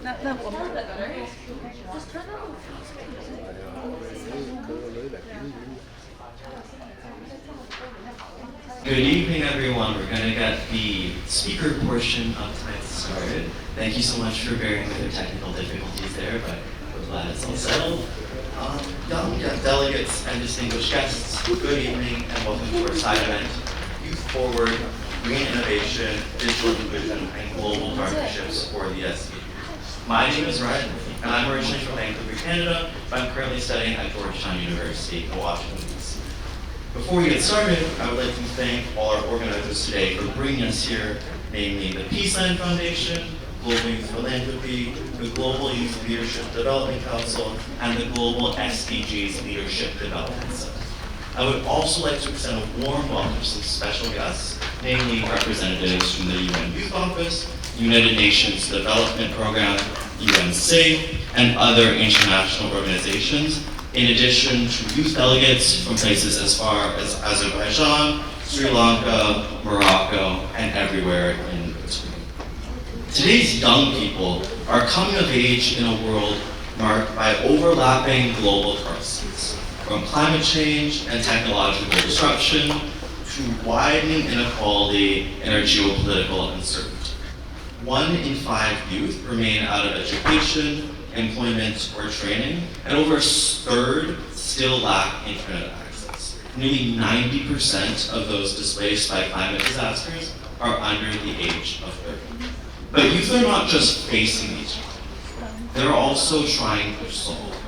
那我们 Good evening, everyone. We're going to get the speaker portion of tonight started. Thank you so much for bearing with the technical difficulties there, but we're glad it's all settled. Young delegates and distinguished guests, good evening and welcome to our side event, Youth Forward, Green Innovation, Digital Inclusion, and Global Partnerships for the SDGs. My name is Ryan, and I'm originally from Vancouver, Canada, but I'm currently studying at Georgetown University in Washington, D.C. Before we get started, I would like to thank all our organizers today for bringing us here, namely the Peaceland Foundation, Global Youth Philanthropy, the Global Youth Leadership Development Council, and the Global SDGs Leadership Development Center. I would also like to extend a warm welcome to some special guests, namely representatives from the UN Youth Office, United Nations Development Program, UN SAFE, and other international organizations, in addition to youth delegates from places as far as Azerbaijan, Sri Lanka, Morocco, and everywhere in between. Today's young people are coming of age in a world marked by overlapping global crises, from climate change and technological disruption to widening inequality and our geopolitical uncertainty. 1 in 5 youth remain out of education, employment, or training, and over a third still lack internet access. Nearly 90% of those displaced by climate disasters are under the age of 30. But youth are not just facing these challenges, they're also trying to solve them.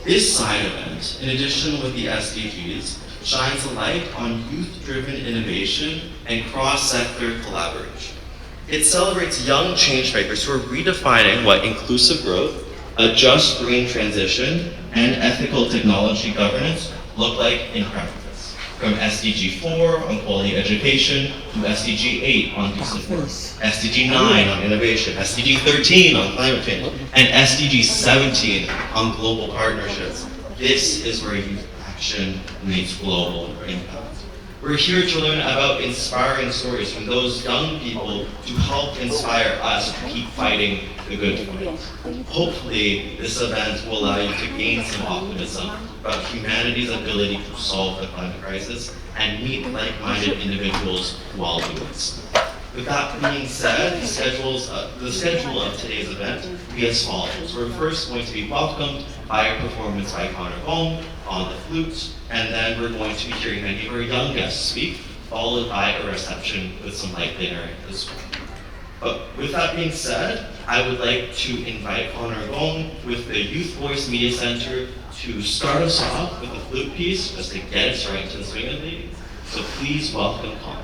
This side event, in addition with the SDGs, shines a light on youth-driven innovation and cross-sector collaboration. It celebrates young changemakers who are redefining what inclusive growth, a just green transition, and ethical technology governance look like in practice. From SDG 4 on quality education to SDG 8 on decent SDG 9 on innovation, SDG 13 on climate change, and SDG 17 on global partnerships. This is where youth action meets global impact. We're here to learn about inspiring stories from those young people to help inspire us to keep fighting the good fight. Hopefully, this event will allow you to gain some optimism about humanity's ability to solve the climate crisis and meet like-minded individuals while doing so. With that being said, the schedule of today's event will be as follows. We're first going to be welcomed by a performance by Connor Gong on the flute, and then we're going to be hearing many of our young guests speak, followed by a reception with some light dinner as well. But with that being said, I would like to invite Connor Gong with the Youth Voice Media Center to start us off with a flute piece just to get us right into the swing of things. So please welcome Connor.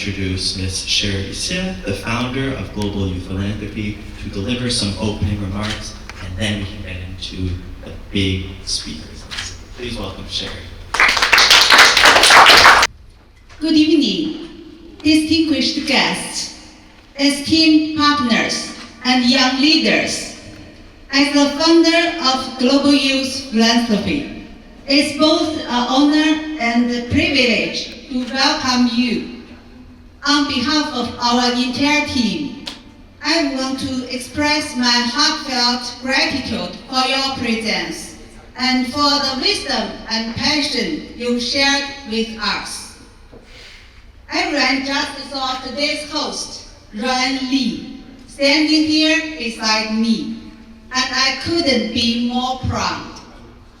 introduce Ms. Sherry Sia, the founder of Global Youth Philanthropy, to deliver some opening remarks, and then we can get into the big speakers. Please welcome Sherry. Good evening, distinguished guests, esteemed partners, and young leaders. As the founder of Global Youth Philanthropy, it's both an honor and a privilege to welcome you. On behalf of our entire team, I want to express my heartfelt gratitude for your presence and for the wisdom and passion you shared with us. Everyone just saw today's host, Ryan Lee, standing here beside me, and I couldn't be more proud.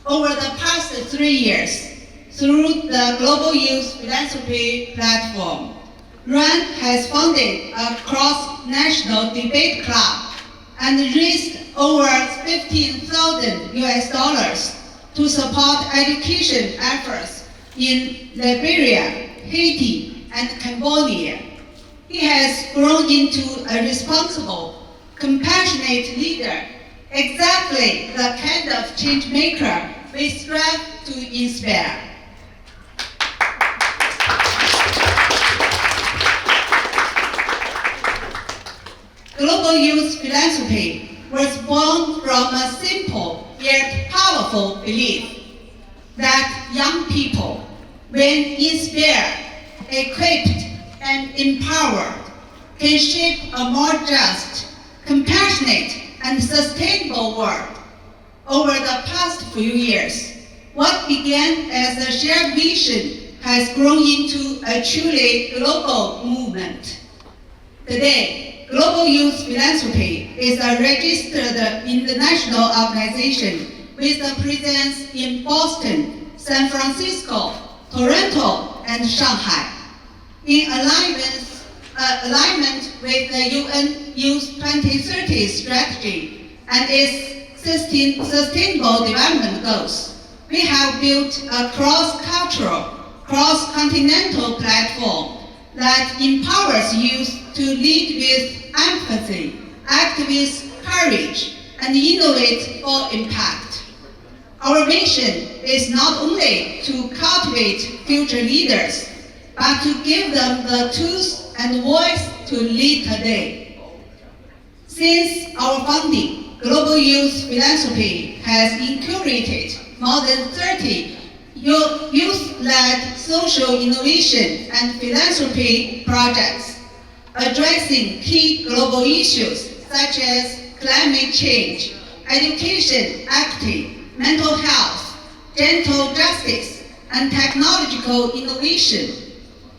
Over the past 3 years, through the Global Youth Philanthropy platform, Ryan has founded a cross-national debate club and raised over $15,000 to support education efforts in Liberia, Haiti, and Cambodia. He has grown into a responsible, compassionate leader, exactly the kind of change maker we strive to inspire. Global Youth Philanthropy was born from a simple yet powerful belief that young people, when inspired, equipped, and empowered, can shape a more just, compassionate, and sustainable world. Over the past few years, what began as a shared vision has grown into a truly global movement. Today, Global Youth Philanthropy is a registered international organization with a presence in Boston, San Francisco, Toronto, and Shanghai. In alignment with the UN Youth 2030 strategy and its sustainable development goals, we have built a cross-cultural, cross-continental platform that empowers youth to lead with empathy, act with courage, and innovate for impact. Our mission is not only to cultivate future leaders, but to give them the tools and voice to lead today. Since our founding, Global Youth Philanthropy has incubated more than 30 youth-led social innovation and philanthropy projects, addressing key global issues such as climate change, education equity, mental health, gender justice, and technological innovation.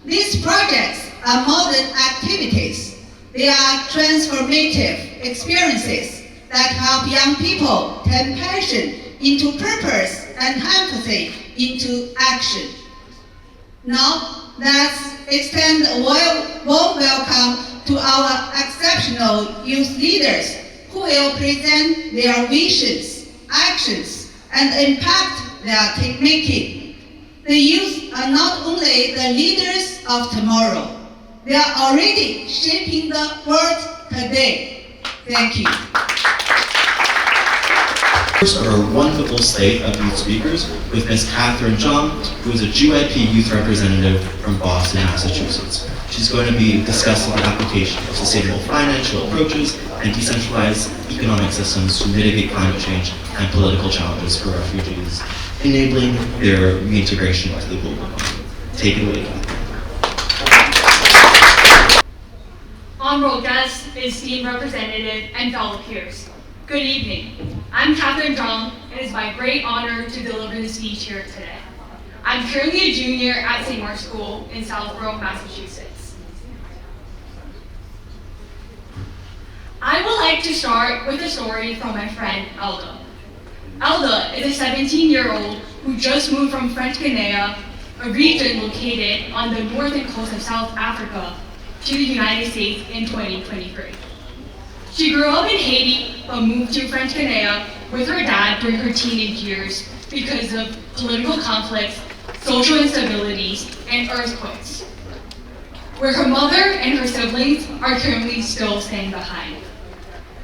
These projects are more than activities. They are transformative experiences that help young people turn passion into purpose and empathy into action. Now, let's extend a warm welcome to our exceptional youth leaders who will present their visions, actions, and impact they are making. The youth are not only the leaders of tomorrow, they are already shaping the world today. Thank you. First are a wonderful slate of youth speakers with Ms. Catherine Zhang, who is a GYP youth representative from Boston, Massachusetts. She's going to be discussing the application of sustainable financial approaches and decentralized economic systems to mitigate climate change and political challenges for refugees, enabling their reintegration into the global economy. Take it away, Catherine. Honorable guests, esteemed representative, and fellow peers. Good evening. I'm Catherine Zhang, and it's my great honor to deliver the speech here today. I'm currently a junior at St. Mark's School in South Rome, Massachusetts. I would like to start with a story from my friend Elda. Elda is a 17-year-old who just moved from French Guiana, a region located on the northern coast of South Africa, to the United States in 2023. She grew up in Haiti, but moved to French Guiana with her dad during her teenage years because of political conflicts, social instabilities, and earthquakes. where her mother and her siblings are currently still staying behind.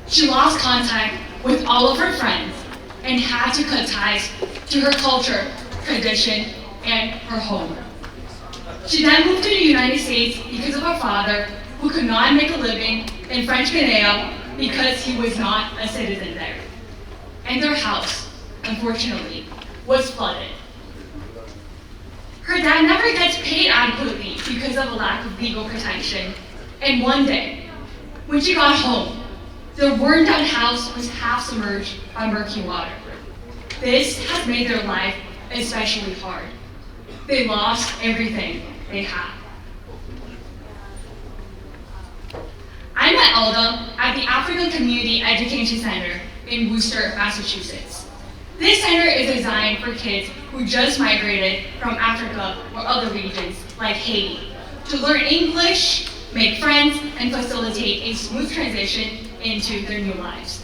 She lost contact with all of her friends and had to cut ties to her culture, tradition, and her home. She then moved to the United States because of her father, who could not make a living in French Guiana because he was not a citizen there. And their house, unfortunately, was flooded. Her dad never gets paid adequately because of a lack of legal protection. And one day, when she got home, their worn-down house was half submerged by murky water. This has made their life especially hard. They lost everything they had. I met Alda at the African Community Education Center in Worcester, Massachusetts. This center is designed for kids who just migrated from Africa or other regions like Haiti to learn English, make friends, and facilitate a smooth transition into their new lives.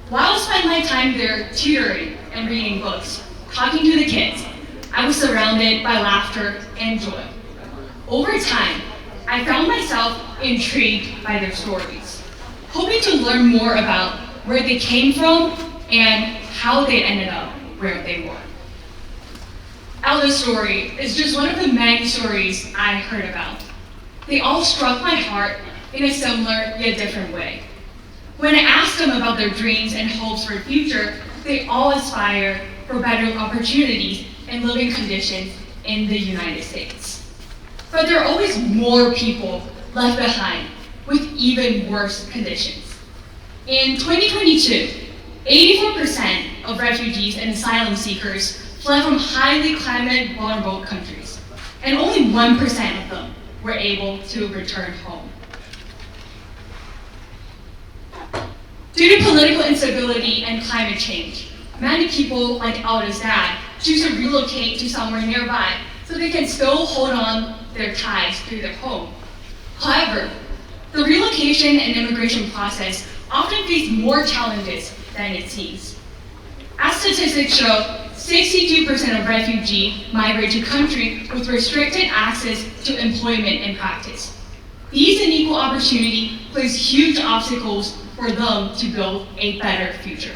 While I spent my time there tutoring and reading books, talking to the kids, I was surrounded by laughter and joy. Over time, I found myself intrigued by their stories, hoping to learn more about where they came from and how they ended up where they were. Alda's story is just one of the many stories I heard about. They all struck my heart in a similar yet different way. When I asked them about their dreams and hopes for the future, they all aspire for better opportunities and living conditions in the United States. But there are always more people left behind with even worse conditions. In 2022, 84% of refugees and asylum seekers fled from highly climate vulnerable countries, and only 1% of them were able to return home. Due to political instability and climate change, many people, like Alda's dad, choose to relocate to somewhere nearby so they can still hold on their ties through their home. However, the relocation and immigration process often face more challenges than it seems. As statistics show, 62% of refugees migrate to countries with restricted access to employment and practice. These unequal opportunities place huge obstacles for them to build a better future.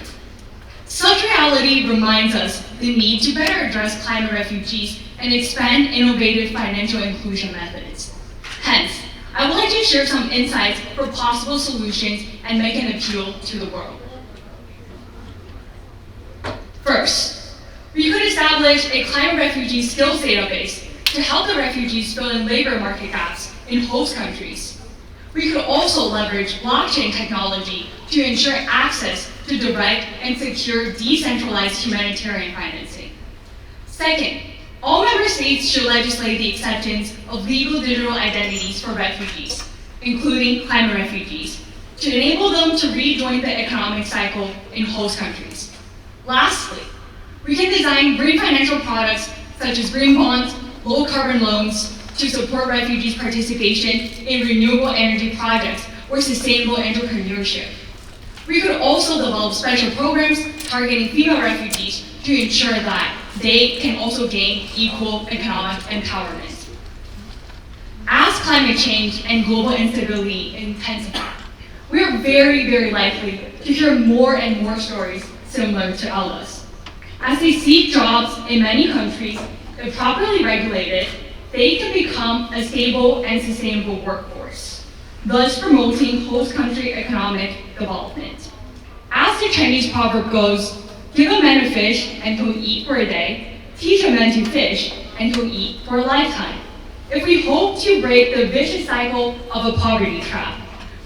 Such reality reminds us the need to better address climate refugees and expand innovative financial inclusion methods. Hence, I would like to share some insights for possible solutions and make an appeal to the world. First, we could establish a climate refugee skills database to help the refugees fill in labor market gaps in host countries. We could also leverage blockchain technology to ensure access to direct and secure decentralized humanitarian financing. Second, all member states should legislate the acceptance of legal digital identities for refugees, including climate refugees, to enable them to rejoin the economic cycle in host countries. Lastly, we can design green financial products such as green bonds, low carbon loans to support refugees' participation in renewable energy projects or sustainable entrepreneurship. We could also develop special programs targeting female refugees to ensure that they can also gain equal economic empowerment. As climate change and global instability intensify, we are very likely to hear more and more stories similar to Alda's. As they seek jobs in many countries, if properly regulated, they can become a stable and sustainable workforce, thus promoting host country economic development. As the Chinese proverb goes, give a man a fish and he'll eat for a day, teach a man to fish and he'll eat for a lifetime. If we hope to break the vicious cycle of a poverty trap,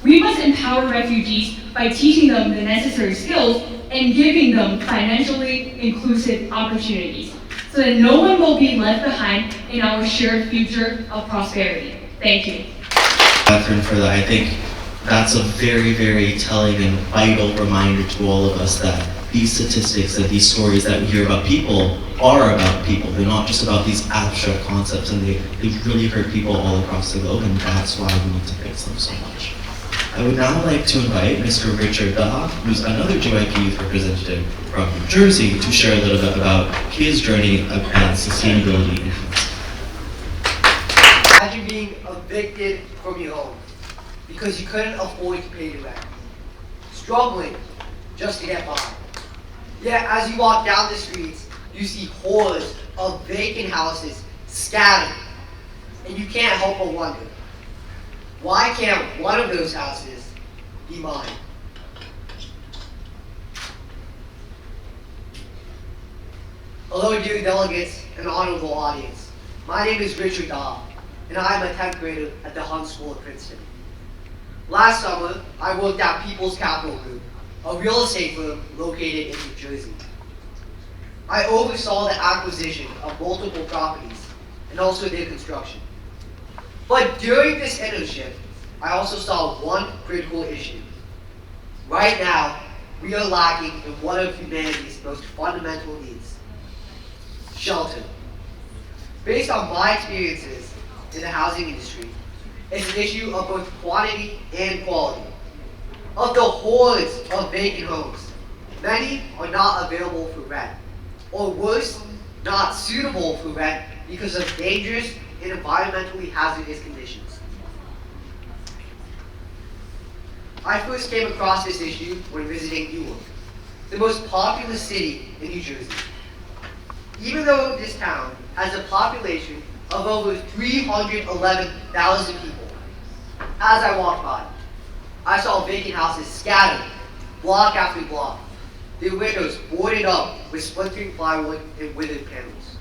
we must empower refugees by teaching them the necessary skills and giving them financially inclusive opportunities so that no one will be left behind in our shared future of prosperity. Thank you. Catherine, for that. I think that's a very telling and vital reminder to all of us that these statistics and these stories that we hear about people are about people. They're not just about these abstract concepts, and they really hurt people all across the globe, and that's why we need to fix them so much. I would now like to invite Mr. Richard Da, who's another JYP youth representative from New Jersey, to share a little bit about his journey and sustainability in housing. Imagine being a evicted from your home because you couldn't afford to pay the rent, struggling just to get by. Yet as you walk down the streets, you see hordes of vacant houses scattered, and you can't help but wonder, why can't one of those houses be mine? Hello dear delegates and honorable audience. My name is Richard Dahl, and I am a 10th grader at the Hunt School of Princeton. Last summer, I worked at People's Capital Group, a real estate firm located in New Jersey. I oversaw the acquisition of multiple properties and also their construction. But during this internship, I also saw one critical issue. Right now, we are lacking in one of humanity's most fundamental needs: shelter. Based on my experiences in the housing industry, it's an issue of both quantity and quality. Of the hordes of vacant homes, many are not available for rent, or worse, not suitable for rent because of dangerous and environmentally hazardous conditions. I first came across this issue when visiting Newark, the most populous city in New Jersey. Even though this town has a population of over 311,000 people, as I walked by, I saw vacant houses scattered, block after block, their windows boarded up with splintering plywood and withered panels.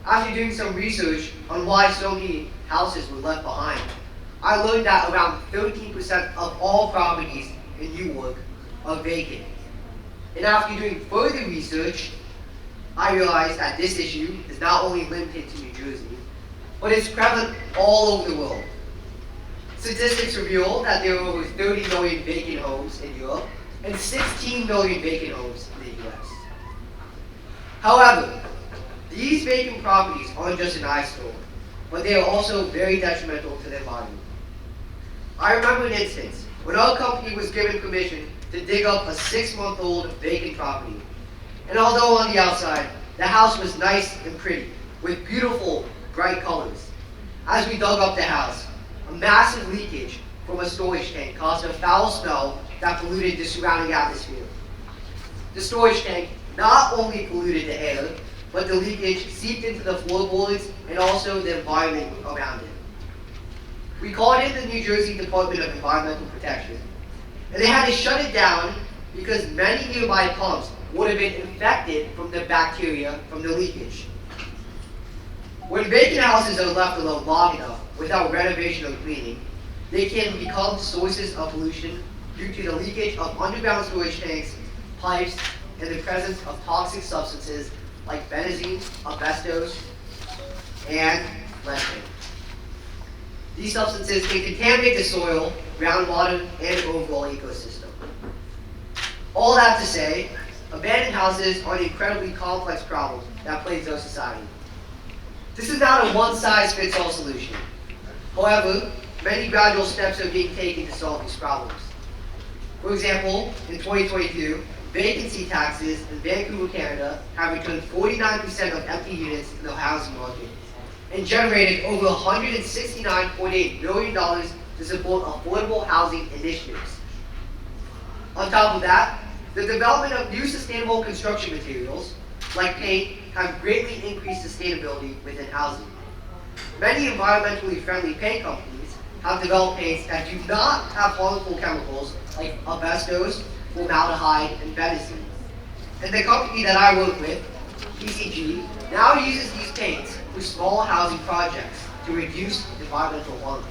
After doing some research on why so many houses were left behind, I learned that around 13% of all properties in Newark are vacant. And after doing further research, I realized that this issue is not only limited to New Jersey, but it's prevalent all over the world. Statistics reveal that there are over 30 million vacant homes in Europe and 16 million vacant homes in the US. However, these vacant properties aren't just an eyesore, but they are also very detrimental to the environment. I remember an instance when our company was given permission to dig up a 6-month-old vacant property. And although on the outside, the house was nice and pretty, with beautiful, bright colors, as we dug up the house, a massive leakage from a storage tank caused a foul smell that polluted the surrounding atmosphere. The storage tank not only polluted the air, but the leakage seeped into the floorboards and also the environment around it. We called in the New Jersey Department of Environmental Protection, and they had to shut it down because many nearby pumps would have been infected from the bacteria from the leakage. When vacant houses are left alone long enough without renovation or cleaning, they can become sources of pollution due to the leakage of underground storage tanks, pipes, and the presence of toxic substances like benzene, asbestos, and lead. These substances can contaminate the soil, groundwater, and overall ecosystem. All that to say, abandoned houses are an incredibly complex problem that plagues our society. This is not a one-size-fits-all solution. However, many gradual steps are being taken to solve these problems. For example, in 2022, vacancy taxes in Vancouver, Canada have returned 49% of empty units in the housing market and generated over $169.8 million to support affordable housing initiatives. On top of that, the development of new sustainable construction materials, like paint, have greatly increased sustainability within housing. Many environmentally friendly paint companies have developed paints that do not have harmful chemicals like asbestos, formaldehyde, and benzene. And the company that I work with, ECG, now uses these paints for small housing projects to reduce environmental harm.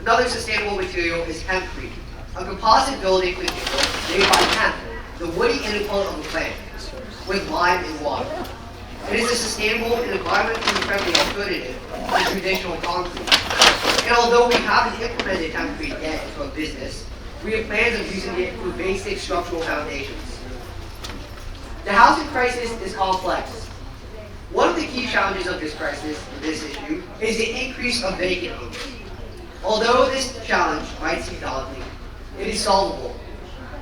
Another sustainable material is hempcrete, a composite building material made by hemp, the woody inner part of a plant, with lime and water. It is a sustainable and environmentally friendly alternative to traditional concrete. And although we haven't implemented hempcrete yet into our business, we have plans of using it for basic structural foundations. The housing crisis is complex. One of the key challenges of this crisis, and this issue, is the increase of vacant homes. Although this challenge might seem daunting, it is solvable.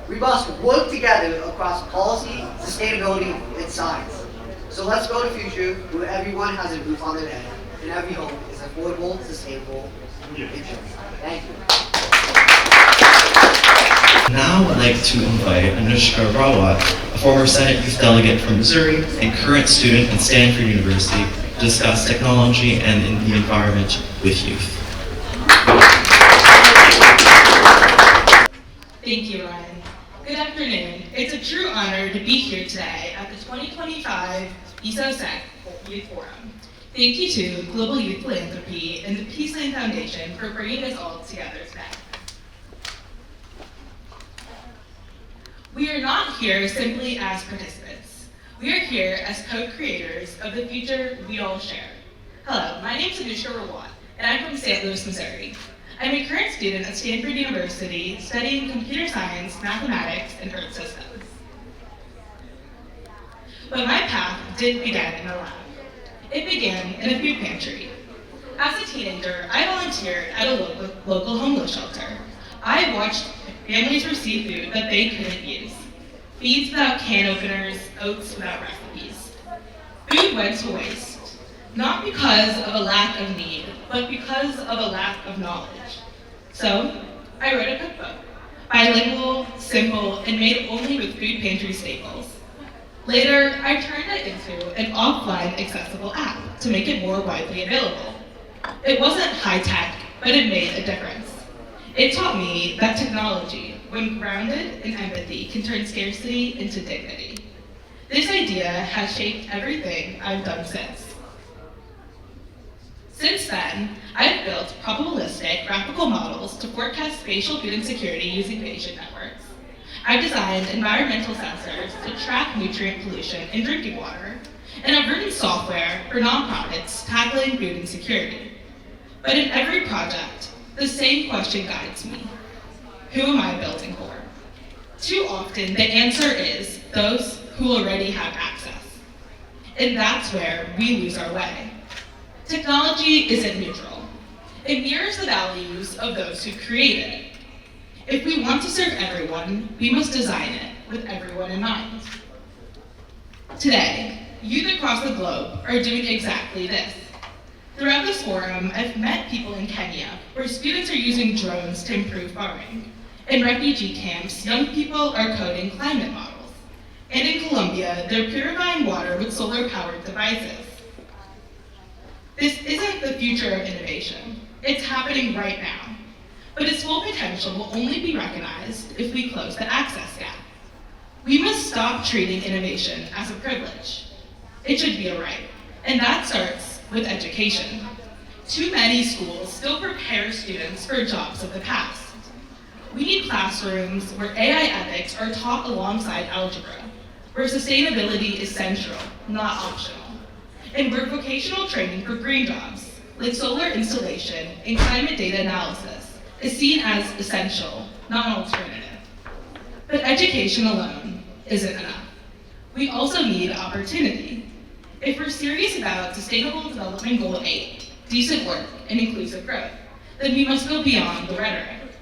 We must work together across policy, sustainability, and science. So let's build a future where everyone has a roof on their head and every home is affordable, sustainable, and just. Thank you. Now I'd like to invite Anushka Rawat, a former Senate Youth Delegate from Missouri and current student at Stanford University, to discuss technology and the environment with youth. Thank you, Ryan. Good afternoon. It's a true honor to be here today at the 2025 ECOSOC Youth Forum. Thank you to Global Youth Philanthropy and the Peaceland Foundation for bringing us all together today. We are not here simply as participants. We are here as co-creators of the future we all share. Hello, my name is Anushka Rawat, and I'm from St. Louis, Missouri. I'm a current student at Stanford University studying computer science, mathematics, and earth systems. But my path didn't begin in a lab. It began in a food pantry. As a teenager, I volunteered at a local homeless shelter. I watched families receive food that they couldn't use. Feeds without can openers, oats without recipes. Food went to waste, not because of a lack of need, but because of a lack of knowledge. So, I wrote a cookbook, bilingual, simple, and made only with food pantry staples. Later, I turned it into an offline accessible app to make it more widely available. It wasn't high-tech, but it made a difference. It taught me that technology, when grounded in empathy, can turn scarcity into dignity. This idea has shaped everything I've done since. Since then, I've built probabilistic graphical models to forecast spatial food insecurity using Bayesian networks. I've designed environmental sensors to track nutrient pollution in drinking water, and I've written software for nonprofits tackling food insecurity. But in every project, the same question guides me. Who am I building for? Too often, the answer is those who already have access. And that's where we lose our way. Technology isn't neutral. It mirrors the values of those who created it. If we want to serve everyone, we must design it with everyone in mind. Today, youth across the globe are doing exactly this. Throughout this forum, I've met people in Kenya where students are using drones to improve farming. In refugee camps, young people are coding climate models. And in Colombia, they're purifying water with solar-powered devices. This isn't the future of innovation. It's happening right now. But its full potential will only be recognized if we close the access gap. We must stop treating innovation as a privilege. It should be a right, and that starts with education. Too many schools still prepare students for jobs of the past. We need classrooms where AI ethics are taught alongside algebra, where sustainability is central, not optional, and where vocational training for green jobs, like solar installation and climate data analysis, is seen as essential, not an alternative. But education alone isn't enough. We also need opportunity. If we're serious about Sustainable Development Goal 8, decent work and inclusive growth, then we must go beyond the rhetoric.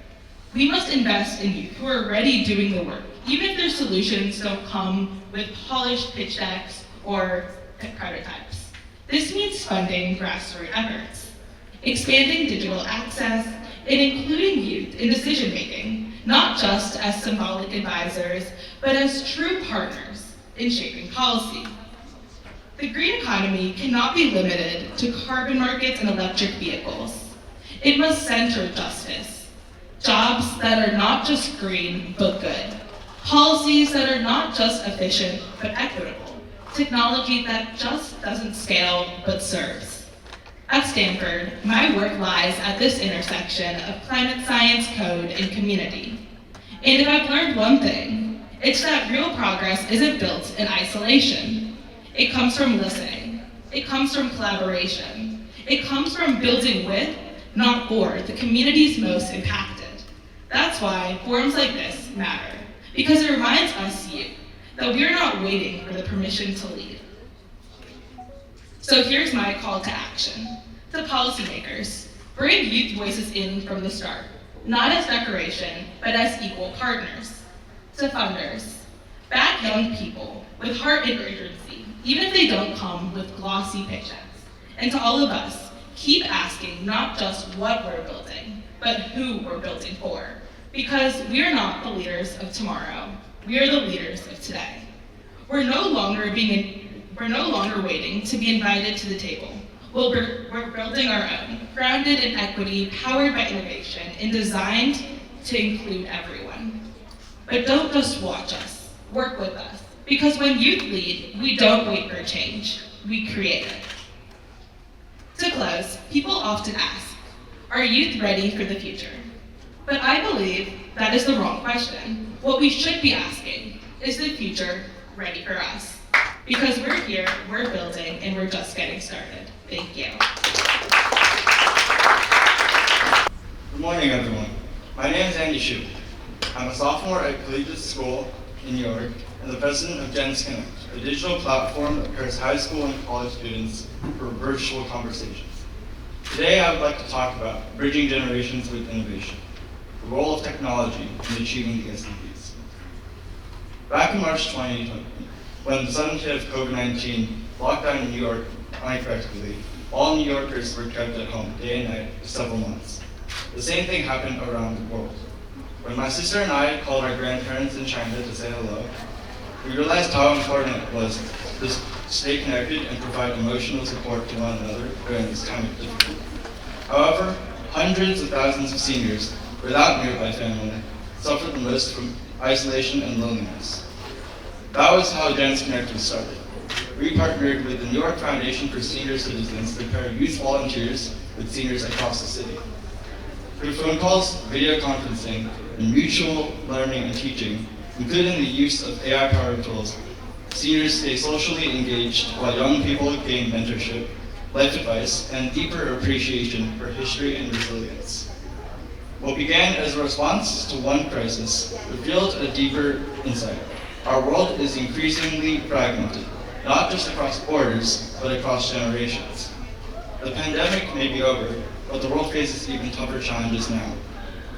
We must invest in youth who are already doing the work, even if their solutions don't come with polished pitch decks or prototypes. This means funding grassroots efforts, expanding digital access, and including youth in decision-making, not just as symbolic advisors, but as true partners in shaping policy. The green economy cannot be limited to carbon markets and electric vehicles. It must center justice. Jobs that are not just green, but good. Policies that are not just efficient, but equitable. Technology that just doesn't scale, but serves. At Stanford, my work lies at this intersection of climate science, code, and community. And if I've learned one thing, it's that real progress isn't built in isolation. It comes from listening. It comes from collaboration. It comes from building with, not for, the communities most impacted. That's why forums like this matter, because it reminds us youth that we are not waiting for the permission to lead. So here's my call to action. To policymakers, bring youth voices in from the start, not as decoration, but as equal partners. To funders, back young people with heart and urgency, even if they don't come with glossy pitch decks. And to all of us, keep asking not just what we're building, but who we're building for. Because we are not the leaders of tomorrow, we are the leaders of today. We're no longer waiting to be invited to the table. We're building our own, grounded in equity, powered by innovation, and designed to include everyone. But don't just watch us, work with us. Because when youth lead, we don't wait for change, we create it. To close, people often ask, are youth ready for the future? But I believe that is the wrong question. What we should be asking, is the future ready for us? Because we're here, we're building, and we're just getting started. Thank you. Good morning, everyone. My name is Andy Shu. I'm a sophomore at Collegiate School in New York and the president of Gens Connect, a digital platform that pairs high school and college students for virtual conversations. Today, I would like to talk about bridging generations with innovation, the role of technology in achieving the SDGs. Back in March 2020, when the sudden hit of COVID-19 locked down in New York unexpectedly, all New Yorkers were kept at home day and night for several months. The same thing happened around the world. When my sister and I called our grandparents in China to say hello, we realized how important it was to stay connected and provide emotional support to one another during this time of difficulty. However, hundreds of thousands of seniors without nearby family suffered the most from isolation and loneliness. That was how Gens Connect was started. We partnered with the New York Foundation for Senior Citizens to pair youth volunteers with seniors across the city. Through phone calls, video conferencing, and mutual learning and teaching, including the use of AI-powered tools, seniors stay socially engaged while young people gain mentorship, life advice, and deeper appreciation for history and resilience. What began as a response to one crisis revealed a deeper insight. Our world is increasingly fragmented, not just across borders, but across generations. The pandemic may be over, but the world faces even tougher challenges now.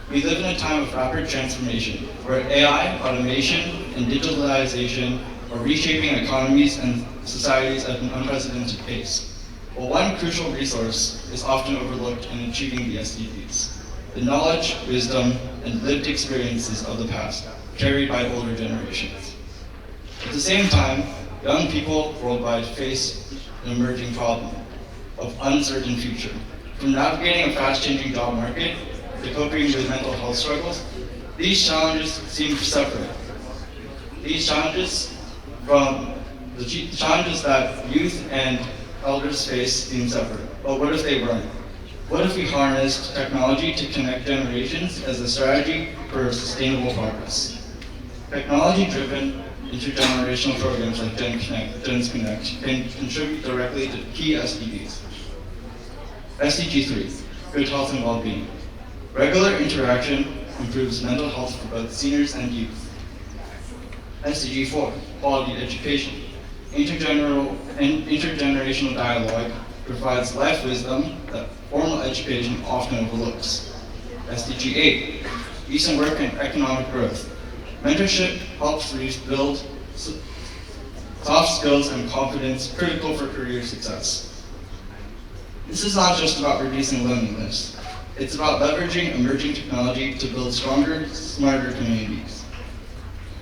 We live in a time of rapid transformation, where AI, automation, and digitalization are reshaping economies and societies at an unprecedented pace. But one crucial resource is often overlooked in achieving the SDGs: the knowledge, wisdom, and lived experiences of the past, carried by older generations. At the same time, young people worldwide face an emerging problem of uncertain future. From navigating a fast-changing job market to coping with mental health struggles, these challenges seem separate. These challenges from the challenges that youth and elders face seem separate. But what if they weren't? What if we harnessed technology to connect generations as a strategy for sustainable progress? Technology-driven intergenerational programs like Gens Connect can contribute directly to key SDGs. SDG 3, good health and well-being. Regular interaction improves mental health for both seniors and youth. SDG 4, quality education. Intergenerational dialogue provides life wisdom that formal education often overlooks. SDG 8, decent work and economic growth. Mentorship helps build soft skills and confidence critical for career success. This is not just about reducing loneliness. It's about leveraging emerging technology to build stronger, smarter communities.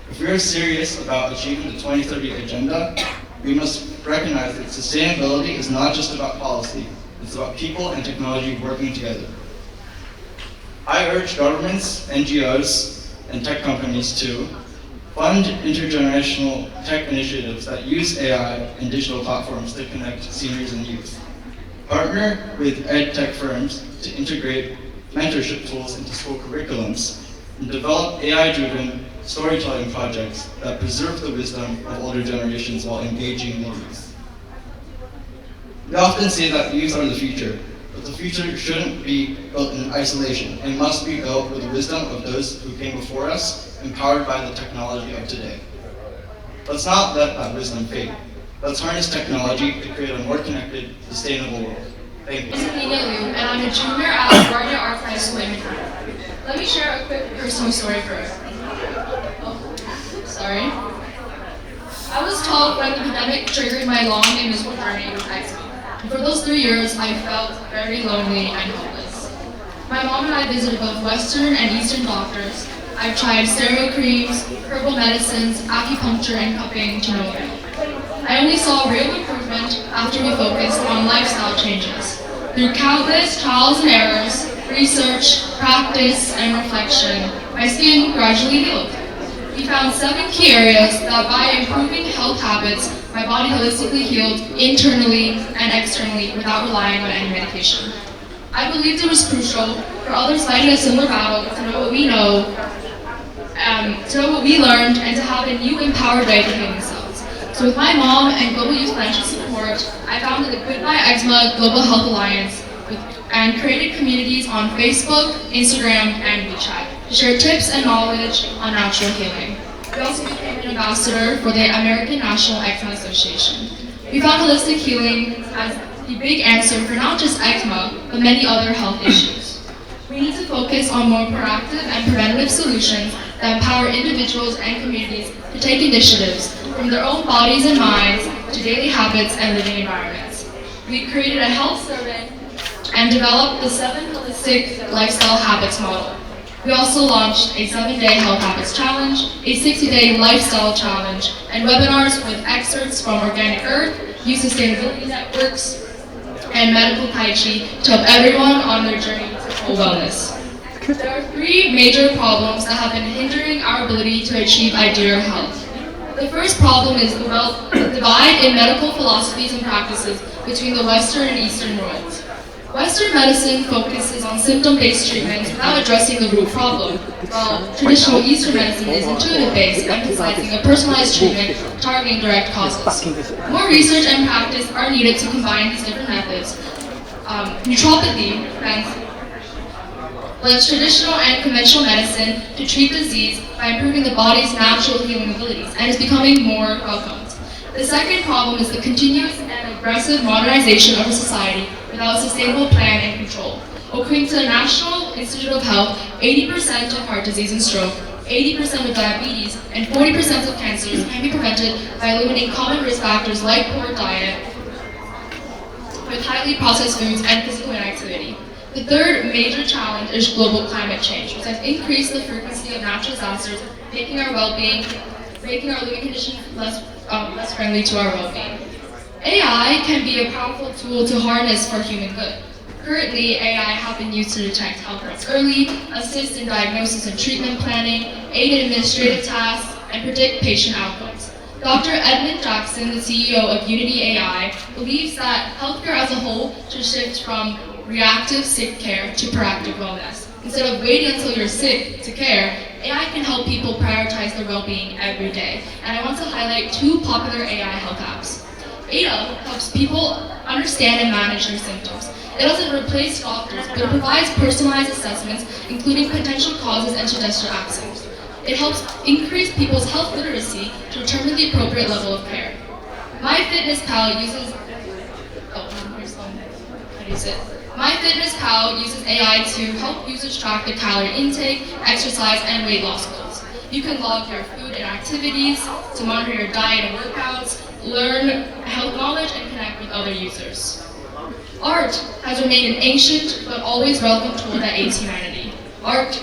If we are serious about achieving the 2030 agenda, we must recognize that sustainability is not just about policy, it's about people and technology working together. I urge governments, NGOs, and tech companies to fund intergenerational tech initiatives that use AI and digital platforms to connect seniors and youth. Partner with ed tech firms to integrate mentorship tools into school curriculums and develop AI-driven storytelling projects that preserve the wisdom of older generations while engaging the youth. We often say that youth are the future, but the future shouldn't be built in isolation and must be built with the wisdom of those who came before us, empowered by the technology of today. Let's not let that wisdom fade. Let's harness technology to create a more connected, sustainable world. Thank you. My name is Liu, and I'm a junior at LaGuardia Arts High School in Manhattan. Let me share a quick personal story first. I was 12 when the pandemic triggered my long and miserable journey with high school. For those 3 years, I felt very lonely and helpless. My mom and I visited both Western and Eastern doctors. I've tried steroid creams, herbal medicines, acupuncture, and cupping to no avail. I only saw real improvement after we focused on lifestyle changes. Through countless trials and errors, research, practice, and reflection, my skin gradually healed. We found 7 key areas that by improving health habits, my body holistically healed internally and externally without relying on any medication. I believed it was crucial for others fighting a similar battle to know what we know, to know what we learned, and to have a new empowered way to heal themselves. So with my mom and Global Youth Financial Support, I founded the Goodbye Eczema Global Health Alliance and created communities on Facebook, Instagram, and WeChat to share tips and knowledge on natural healing. We also became an ambassador for the American National Eczema Association. We found holistic healing as the big answer for not just eczema, but many other health issues. We need to focus on more proactive and preventative solutions that empower individuals and communities to take initiatives from their own bodies and minds to daily habits and living environments. We created a health survey and developed the 7 Holistic Lifestyle Habits model. We also launched a 7-day Health Habits Challenge, a 60-day Lifestyle Challenge, and webinars with experts from Organic Earth, Youth Sustainability Networks, and Medical Tai Chi to help everyone on their journey to full wellness. There are 3 major problems that have been hindering our ability to achieve ideal health. The first problem is the divide in medical philosophies and practices between the Western and Eastern worlds. Western medicine focuses on symptom-based treatments without addressing the root problem, while traditional Eastern medicine is intuitive-based, emphasizing a personalized treatment targeting direct causes. More research and practice are needed to combine these different methods. Naturopathy blends traditional and conventional medicine to treat disease by improving the body's natural healing abilities and is becoming more welcomed. The second problem is the continuous and aggressive modernization of a society without a sustainable plan and control. According to the National Institute of Health, 80% of heart disease and stroke, 80% of diabetes, and 40% of cancers can be prevented by eliminating common risk factors like poor diet, with highly processed foods and physical inactivity. The third major challenge is global climate change, which has increased the frequency of natural disasters, making our living conditions less friendly to our well-being. AI can be a powerful tool to harness for human good. Currently, AI have been used to detect health threats early, assist in diagnosis and treatment planning, aid in administrative tasks, and predict patient outcomes. Dr. Edmund Jackson, the CEO of Unity AI, believes that healthcare as a whole should shift from reactive sick care to proactive wellness. Instead of waiting until you're sick to care, AI can help people prioritize their well-being every day. And I want to highlight 2 popular AI health apps. Ada helps people understand and manage their symptoms. It doesn't replace doctors, but it provides personalized assessments, including potential causes and suggested actions. It helps increase people's health literacy to determine the appropriate level of care. MyFitnessPal uses AI to help users track their calorie intake, exercise, and weight loss goals. You can log your food and activities to monitor your diet and workouts, learn health knowledge, and connect with other users. Art has remained an ancient but always relevant tool that aids humanity. Art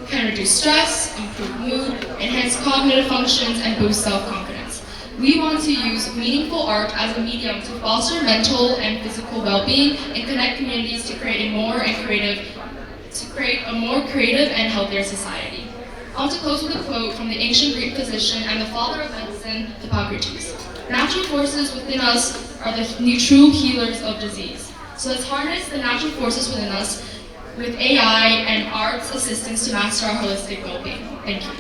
can reduce stress, improve mood, enhance cognitive functions, and boost self-confidence. We want to use meaningful art as a medium to foster mental and physical well-being and connect communities to create a more creative and healthier society. I want to close with a quote from the ancient Greek physician and the father of medicine, Hippocrates. Natural forces within us are the true healers of disease. So let's harness the natural forces within us with AI and art's assistance to master our holistic well-being. Thank you.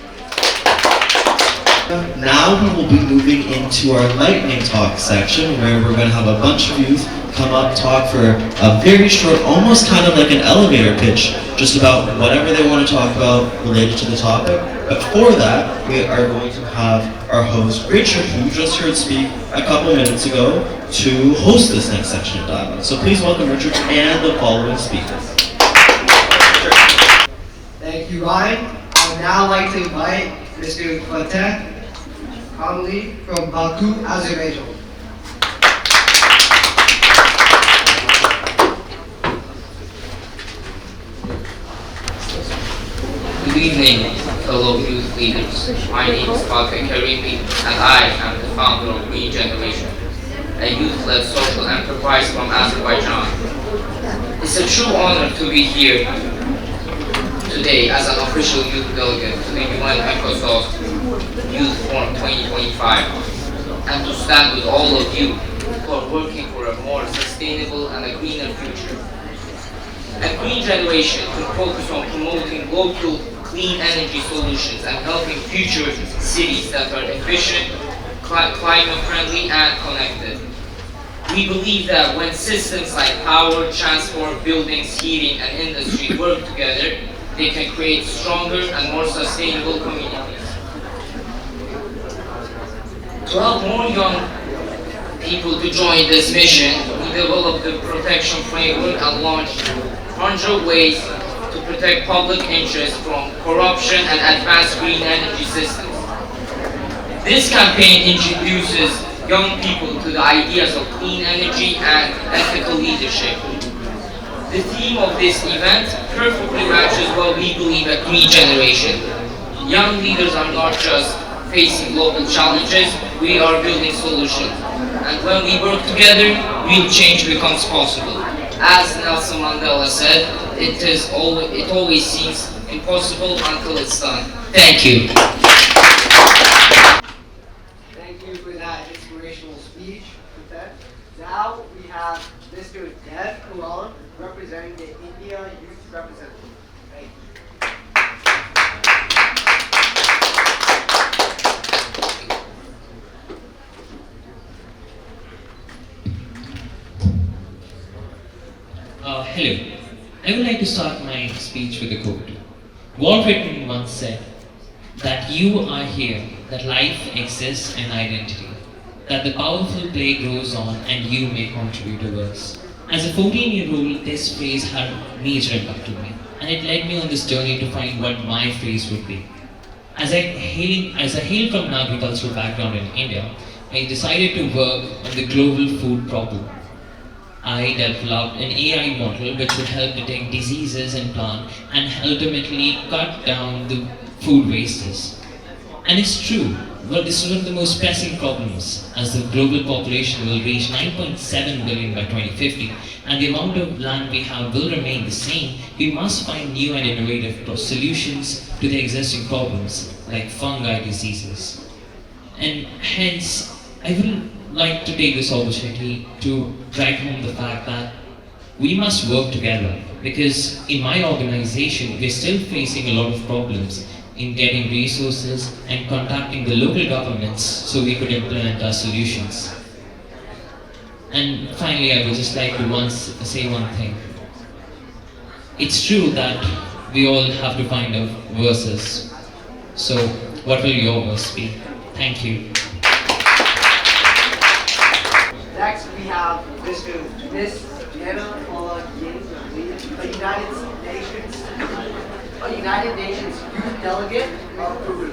Now we will be moving into our lightning talk section, where we're going to have a bunch of youth come up, talk for a very short, almost kind of like an elevator pitch, just about whatever they want to talk about related to the topic. But for that, we are going to have our host, Richard, who just heard speak a couple minutes ago, to host this next section of dialogue. So please welcome Richard and the following speakers. Thank you, Ryan. I would now like to invite Mr. Fateh Kamli from Baku, Azerbaijan. Good evening, fellow youth leaders. My name is Fateh Karimi, and I am the founder of Green Generation, a youth-led social enterprise from Azerbaijan. It's a true honor to be here today as an official youth delegate to the UN ECOSOC Youth Forum 2025, and to stand with all of you who are working for a more sustainable and a greener future. A Green Generation will focus on promoting local clean energy solutions and helping future cities that are efficient, climate-friendly, and connected. We believe that when systems like power, transport, buildings, heating, and industry work together, they can create stronger and more sustainable communities. To help more young people to join this mission, we developed the protection framework and launched 100 ways to protect public interest from corruption and advance green energy systems. This campaign introduces young people to the ideas of clean energy and ethical leadership. The theme of this event perfectly matches what we believe at Green Generation. Young leaders are not just facing global challenges, we are building solutions. And when we work together, real change becomes possible. As Nelson Mandela said, it always seems impossible until it's done. Thank you. Thank you for that inspirational speech. Now we have Mr. Dev Kulal representing the India Youth Representative. Thank you. Hello. I would like to start my speech with a quote. Walt Whitman once said that you are here, that life exists in identity, that the powerful play goes on and you may contribute a verse. As a 14-year-old, this phrase had major impact on me, and it led me on this journey to find what my phrase would be. As I hail from an agricultural background in India, I decided to work on the global food problem. I developed an AI model which would help detect diseases in plants and ultimately cut down the food wastes. And it's true, but this is one of the most pressing problems, as the global population will reach 9.7 billion by 2050, and the amount of land we have will remain the same. We must find new and innovative solutions to the existing problems, like fungi diseases. And hence, I would like to take this opportunity to drive home the fact that we must work together, because in my organization, we're still facing a lot of problems in getting resources and contacting the local governments so we could implement our solutions. And finally, I would just like to say one thing. It's true that we all have to find out verses. So what will your verse be? Thank you. Next, we have Miss Anna Paula Yin, a United Nations Youth Delegate of Peru.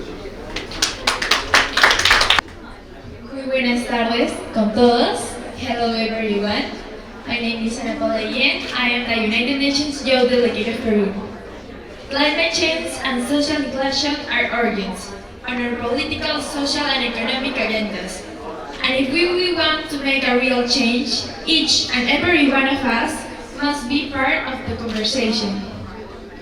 Muy buenas tardes con todos. Hello everyone. My name is Ana Paula Yen. I am the United Nations Youth Delegate of Peru. Climate change and social inclusion are urgent on our political, social and economic agendas. And if we want to make a real change, each and every one of us must be part of the conversation.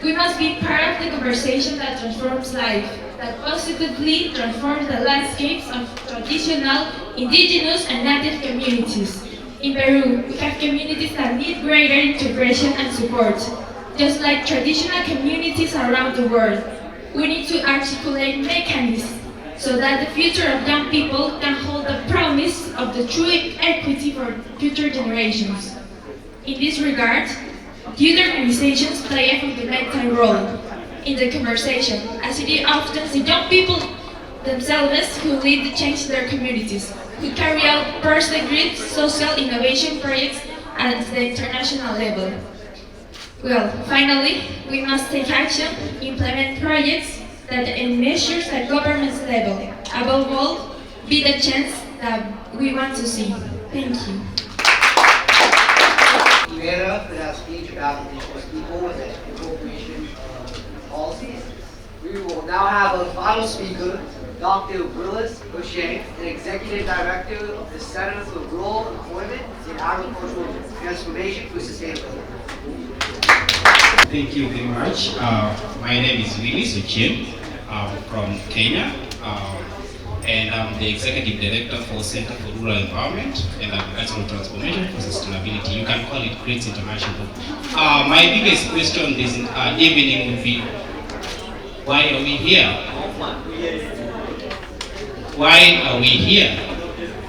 We must be part of the conversation that transforms life, that positively transforms the landscapes of traditional, indigenous and native communities. In Peru, we have communities that need greater integration and support. Just like traditional communities around the world, we need to articulate mechanisms so that the future of young people can hold the promise of the true equity for future generations. In this regard, youth organizations play a fundamental role in the conversation, as it is often the young people themselves who lead the change in their communities, who carry out first-degree social innovation projects at the international level. Well, finally, we must take action, implement projects that in measures at government's level, above all, be the change that we want to see. Thank you. Rivera for that speech about indigenous people and the incorporation of policies. now have a final speaker, Dr. Willis O'Shea, an Executive Director of the Center for Rural Employment and Agricultural Transformation for Sustainability. Thank you very much. My name is Willis O'Shea from Kenya, and I'm the Executive Director for Center for Rural Empowerment and Agricultural Transformation for Sustainability. You can call it GREAT International. My biggest question this evening would be, why are we here? Why are we here?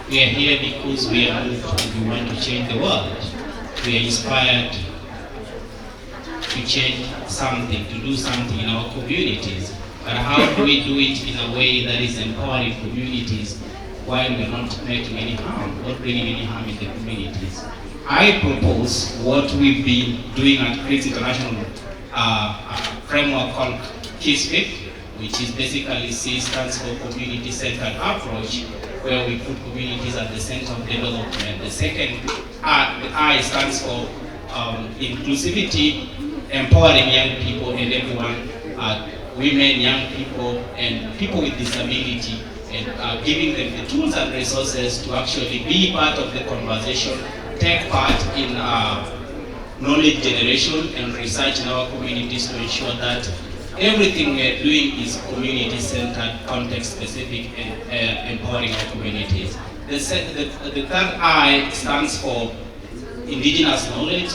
We are here because we are moved and we want to change the world. We are inspired to change something, to do something in our communities. But how do we do it in a way that is empowering communities while we are not making any harm, not bringing any harm in the communities? I propose what we've been doing at GREAT International framework called KISFIT, which is basically C stands for community-centered approach, where we put communities at the center of development. The second, the I stands for inclusivity, empowering young people and everyone, women, young people, and people with disability, and giving them the tools and resources to actually be part of the conversation, take part in knowledge generation and research in our communities to ensure that everything we are doing is community-centered, context-specific, and empowering our communities. The third I stands for indigenous knowledge.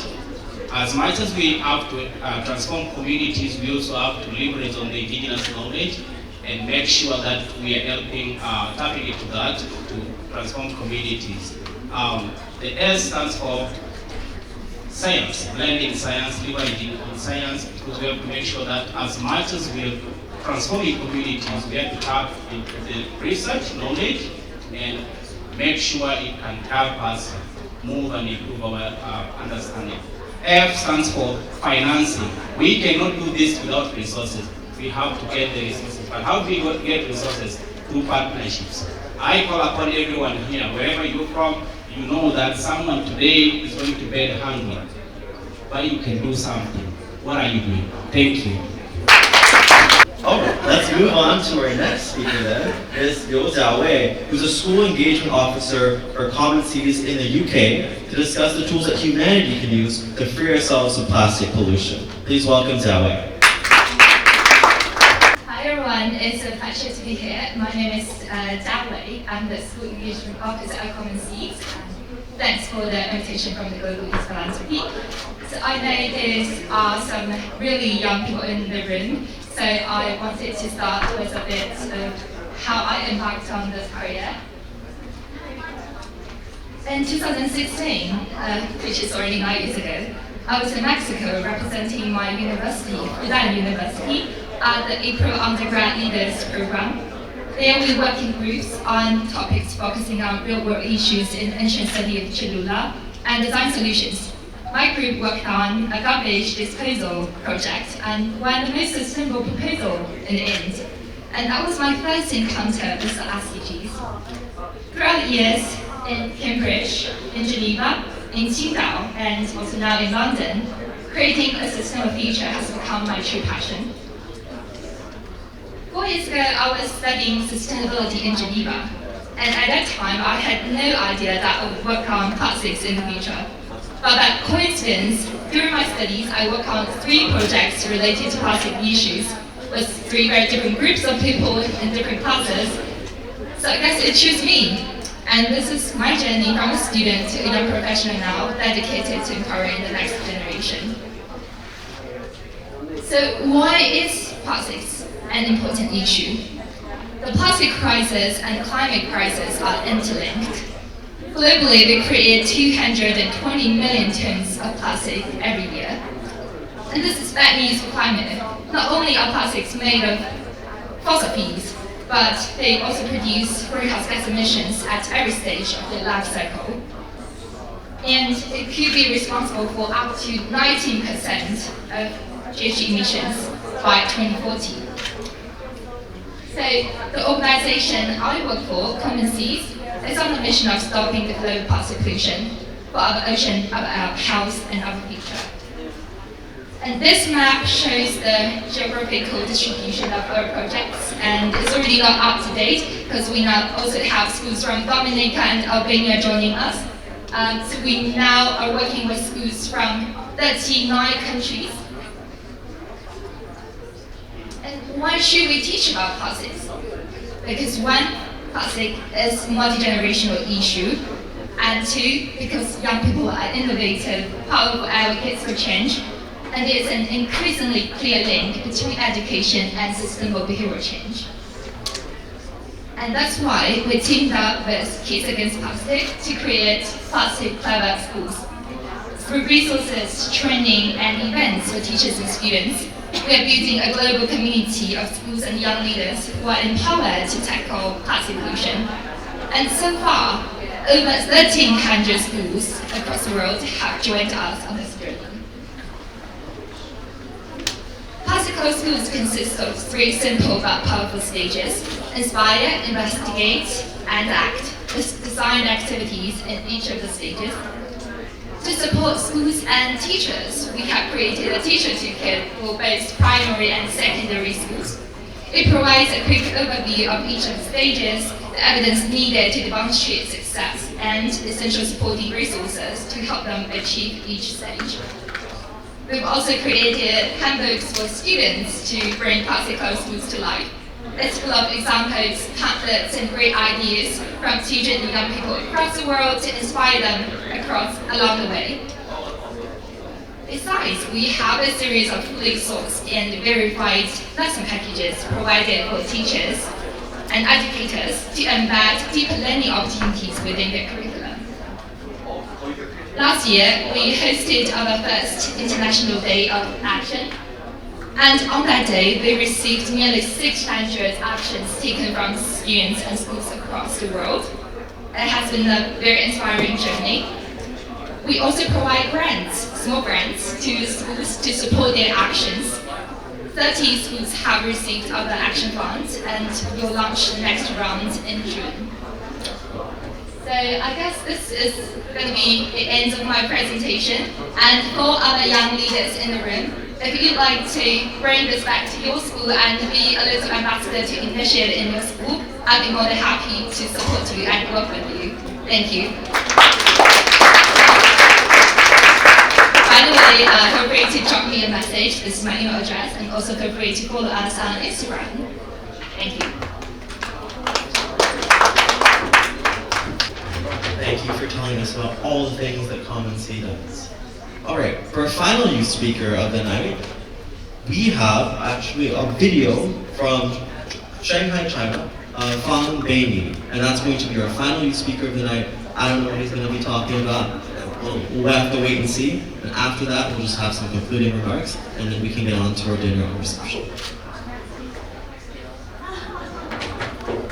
As much as we have to transform communities, we also have to leverage on the indigenous knowledge and make sure that we are helping, tapping into that to transform communities. The S stands for science, blending science, leveraging on science, because we have to make sure that as much as we are transforming communities, we have to tap into the research, knowledge, and make sure it can help us move and improve our understanding. F stands for financing. We cannot do this without resources. We have to get the resources. But how do we get resources? Through partnerships. I call upon everyone here, wherever you're from, you know that someone today is going to bed hungry. But you can do something. What are you doing? Thank you. Alright, let's move on to our next speaker then, Ms. Yo Jiawei, who's a school engagement officer for Common Seas in the UK, to discuss the tools that humanity can use to free ourselves of plastic pollution. Please welcome Jiawei. Hi everyone, it's a pleasure to be here. My name is Jiawei. I'm the school engagement officer at Common Seas. Thanks for the invitation from the Global Youth Philanthropy. So I know there are some really young people in the room, so I wanted to start with a bit of how I impact on this career. In 2016, which is already 9 years ago, I was in Mexico representing my university, Fudan University, at the April Undergrad Leaders Program. There we work in groups on topics focusing on real-world issues in ancient study of Cholula and design solutions. My group worked on a garbage disposal project and won the most sustainable proposal in the end. And that was my first encounter with the SDGs. Throughout the years, in Cambridge, in Geneva, in Qingdao, and also now in London, creating a sustainable future has become my true passion. 4 years ago, I was studying sustainability in Geneva, and at that time, I had no idea that I would work on plastics in the future. But by coincidence, during my studies, I worked on 3 projects related to plastic issues, with 3 very different groups of people in different classes. So I guess it chose me. And this is my journey from a student to a young professional now, dedicated to empowering the next generation. So why is plastics an important issue? The plastic crisis and climate crisis are interlinked. Globally, we create 220 million tons of plastic every year. And this is bad news for climate. Not only are plastics made of fossil fuels, but they also produce greenhouse gas emissions at every stage of the life cycle. And it could be responsible for up to 19% of GHG emissions by 2040. So the organization I work for, Common Seas, is on the mission of stopping the global plastic pollution for our ocean, our health, and our future. And this map shows the geographical distribution of our projects, and it's already not up to date because we now also have schools from Dominica and Albania joining us. So we now are working with schools from 39 countries. And why should we teach about plastics? Because one, plastic is a multi-generational issue, and two, because young people are innovative, powerful advocates for change, and there's an increasingly clear link between education and sustainable behavior change. And that's why we teamed up with Kids Against Plastic to create Plastic Clever Schools. Through resources, training, and events for teachers and students, we are building a global community of schools and young leaders who are empowered to tackle plastic pollution. And so far, over 1,300 schools across the world have joined us on this journey. Plastic Clever Schools consist of 3 simple but powerful stages: inspire, investigate, and act. Design activities in each of the stages. To support schools and teachers, we have created a teacher toolkit for both primary and secondary schools. It provides a quick overview of each of the stages, the evidence needed to demonstrate success, and essential supporting resources to help them achieve each stage. We've also created handbooks for students to bring Plastic Clever Schools to life. It's full of examples, pamphlets, and great ideas from teachers and young people across the world to inspire them along the way. Besides, we have a series of fully sourced and verified lesson packages provided for teachers and educators to embed deeper learning opportunities within their curriculum. Last year, we hosted our first International Day of Action. And on that day, we received nearly 600 actions taken from students and schools across the world. It has been a very inspiring journey. We also provide grants, small grants, to schools to support their actions. 30 schools have received other action funds, and we'll launch the next round in June. So I guess this is going to be the end of my presentation. And for other young leaders in the room, if you'd like to bring this back to your school and be a little ambassador to initiate in your school, I'd be more than happy to support you and work with you. Thank you. By the way, feel free to drop me a message. This is my email address, and also feel free to follow us on Instagram. Thank you. Thank you for telling us about all the things that Common C does. Alright, for our final youth speaker of the night, we have actually a video from Shanghai, China, Fang Beini, and that's going to be our final youth speaker of the night. I don't know what he's going to be talking about. We'll have to wait and see, and after that we'll just have some concluding remarks, and then we can get on to our dinner and reception.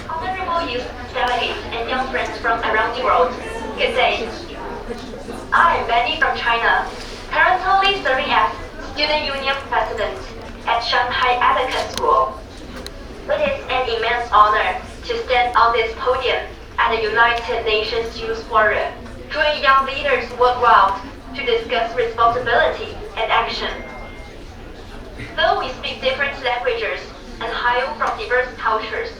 Honorable youth delegates and young friends from around the world, good day. I am Benny from China, currently serving as Student Union President at Shanghai Etiquette School. It is an immense honor to stand on this podium at the United Nations Youth Forum, join young leaders worldwide to discuss responsibility and action. Though we speak different languages and hail from diverse cultures,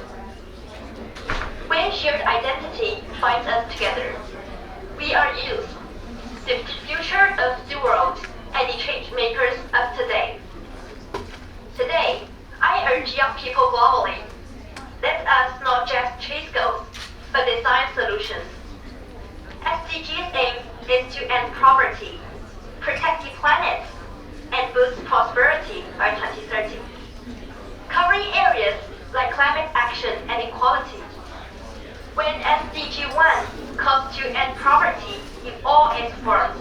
when shared identity binds us together, we are youth, the future of the world and the change makers of today. Today, I urge young people globally, let us not just chase goals, but design solutions. SDG's aim is to end poverty, protect the planet, and boost prosperity by 2030, covering areas like climate action and equality. When SDG 1 calls to end poverty in all its forms,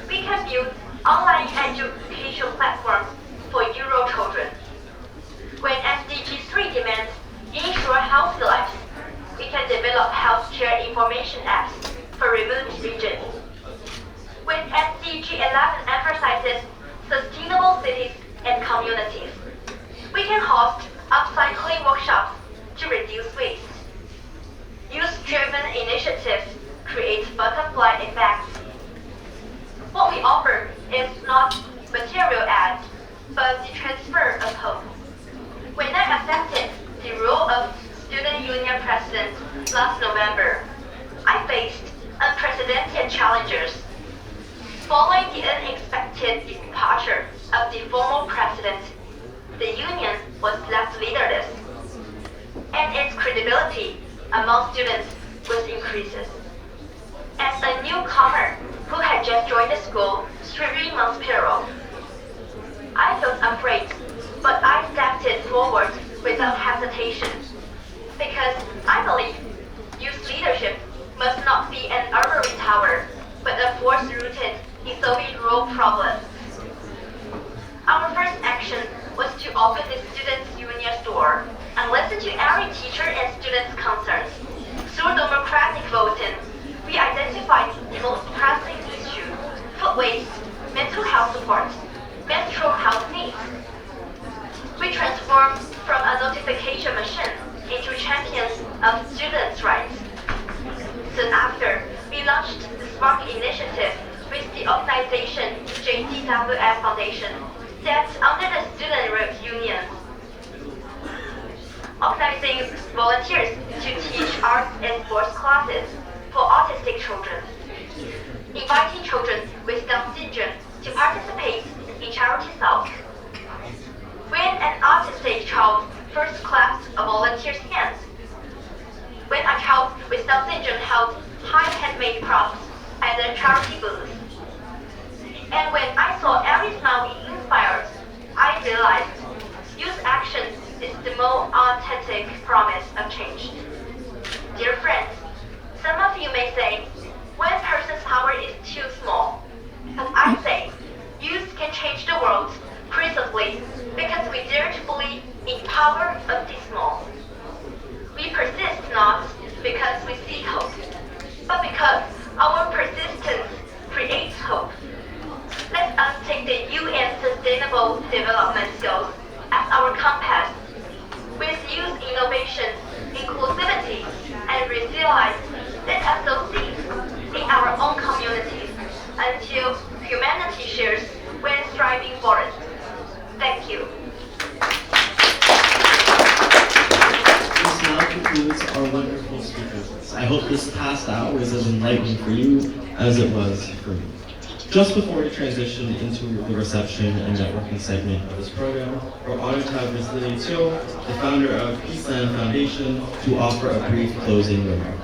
we can build online education platforms for Euro children. When SDG 3 demands ensure healthy lives, we can develop healthcare information apps for remote regions. When SDG 11 emphasizes sustainable cities and communities, we can host upcycling workshops to reduce waste. Youth-driven initiatives create butterfly effects. What we offer is not material aid, but the transfer of hope. When I accepted the role of Student Union President last November, I faced unprecedented challenges. Following the unexpected departure of the former president, the union was left leaderless, and its credibility among students was increases. As a newcomer who had just joined the school 3 months payroll, I felt afraid, but I stepped forward without hesitation, because I believe youth leadership must not be an ivory tower, but a force rooted in solving real problems. Our first action was to open the Students' Union store and listen to every teacher and student's concerns. Through democratic voting, we identified the most pressing issues: food waste, mental health support, menstrual health needs. We transformed from a notification machine into champions of students' rights. Soon after, we launched the Spark initiative with the organization JDWF Foundation, that's under the Student Rep Union, organizing volunteers to teach arts and sports classes for autistic children, inviting children with Down syndrome to participate in charity salts. When an autistic child first clasped a volunteer's hands, when a child with Down syndrome held high handmade props at the charity booth, and when I saw every smile it inspired, I realized youth action is the most authentic promise of change. Dear friends, some of you may say, one person's power is too small. But I say, youth can change the world precisely because we dare to believe in the power of the small. We persist not because we see hope, but because our persistence creates hope. Let us take the UN Sustainable Development Goals as our compass. With youth innovation, inclusivity, and resilience, let us sow seeds in our own communities until humanity shares when striving for it. Thank you. This now concludes our wonderful speakers. I hope this past hour was as enlightening for you as it was for me. Just before we transition into the reception and networking segment of this program, we're honored to have Ms. Lily Teo, the founder of Peaceland Foundation, to offer a brief closing remark.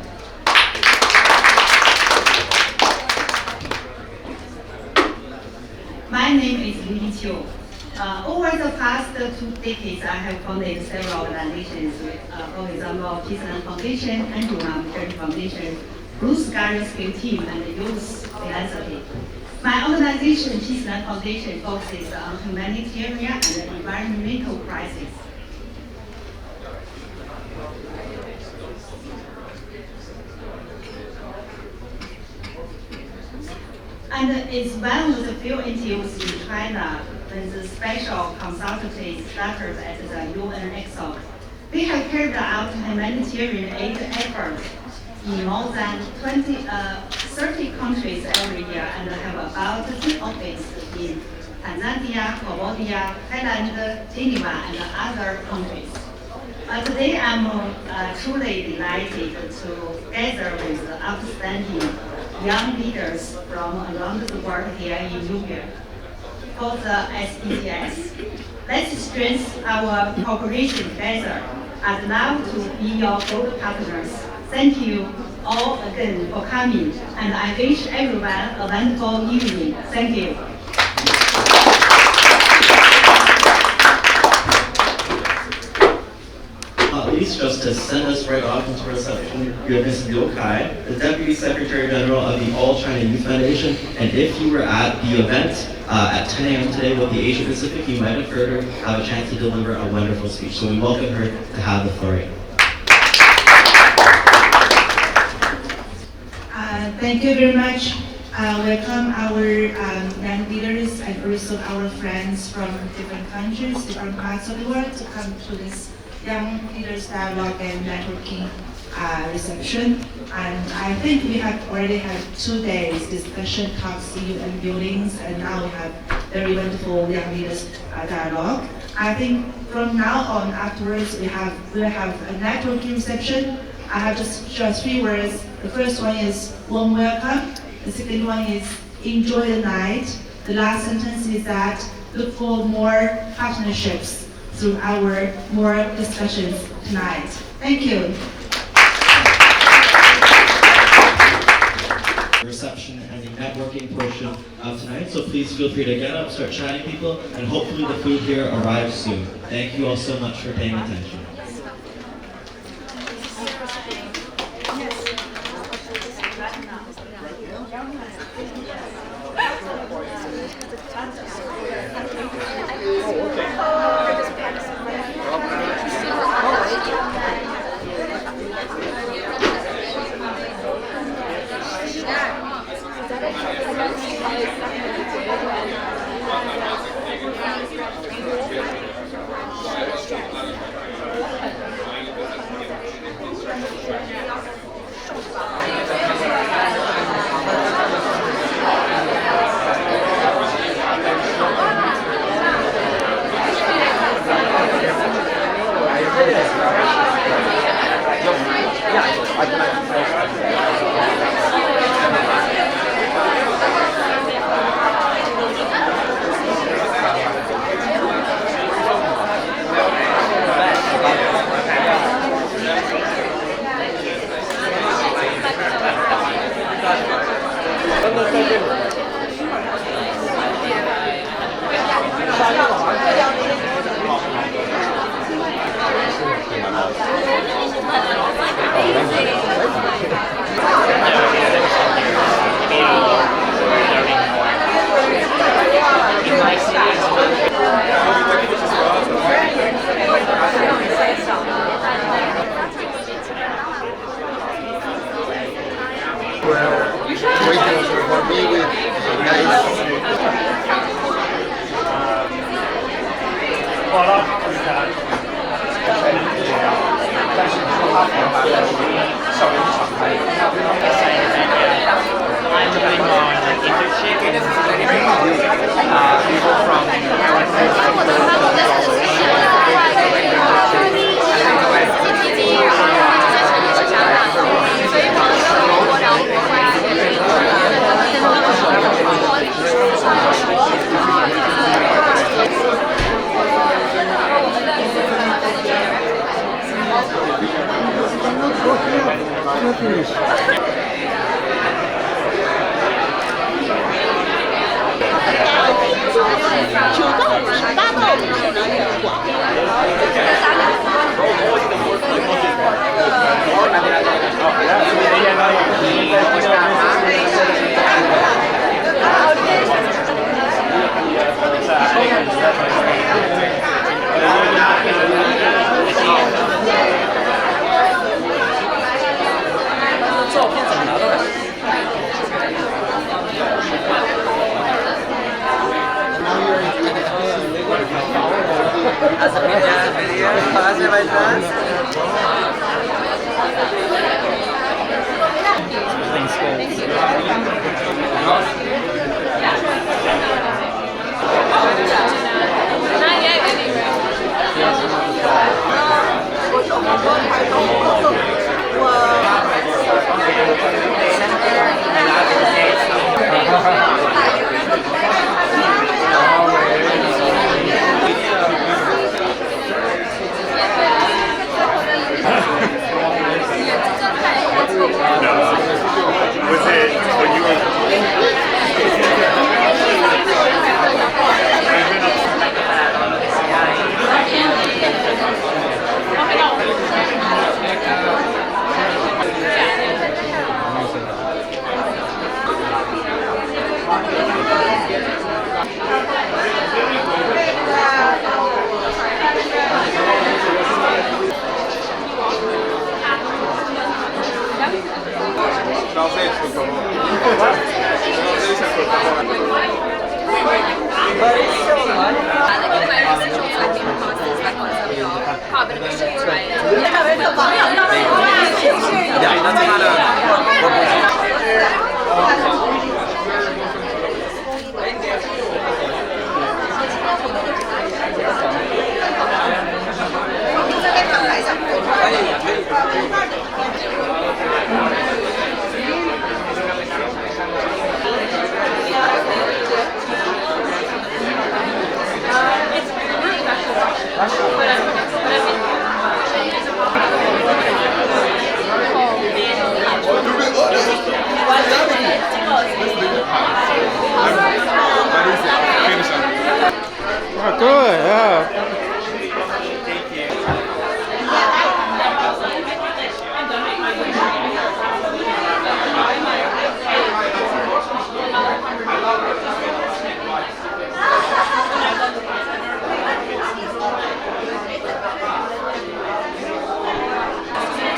My name is Lily Teo. Over the past 2 decades, I have founded several organizations, for example, Peaceland Foundation, Andrew Church Foundation, Blue Sky Rescue Team, and Youth Philanthropy. My organization, Peaceland Foundation, focuses on humanitarian and environmental crises. And it's one of the few NGOs in China with the special consultancy started at the UN ECOSOC. We have carried out humanitarian aid efforts in more than 30 countries every year and have about 10 offices in Tanzania, Cambodia, Thailand, Geneva, and other countries. Today I'm truly delighted to gather with outstanding young leaders from around the world here in New York for the SDGs. Let's strengthen our cooperation together. I'd love to be your good partners. Thank you all again for coming, and I wish everyone a wonderful evening. Thank you. Please just to send us right off into reception, you have Ms. Liu Kai, the Deputy Secretary General of the All China Youth Foundation, and if you were at the event at 10 a.m. today with the Asia Pacific, you might have heard her have a chance to deliver a wonderful speech. So we welcome her to have the floor. Thank you very much. Welcome our young leaders and also our friends from different countries, different parts of the world to come to this Young Leaders Dialogue and Networking reception. And I think we have already had 2 days discussion, talks, and buildings, and now we have very wonderful young leaders dialogue. I think from now on, afterwards, we will have a networking reception. I have just 3 words. The first one is warm welcome. The second one is enjoy the night. The last sentence is that look for more partnerships through our more discussions tonight. Thank you. Reception and the networking portion of tonight, so please feel free to get up, start chatting people, and hopefully the food here arrives soon. Thank you all so much for paying attention.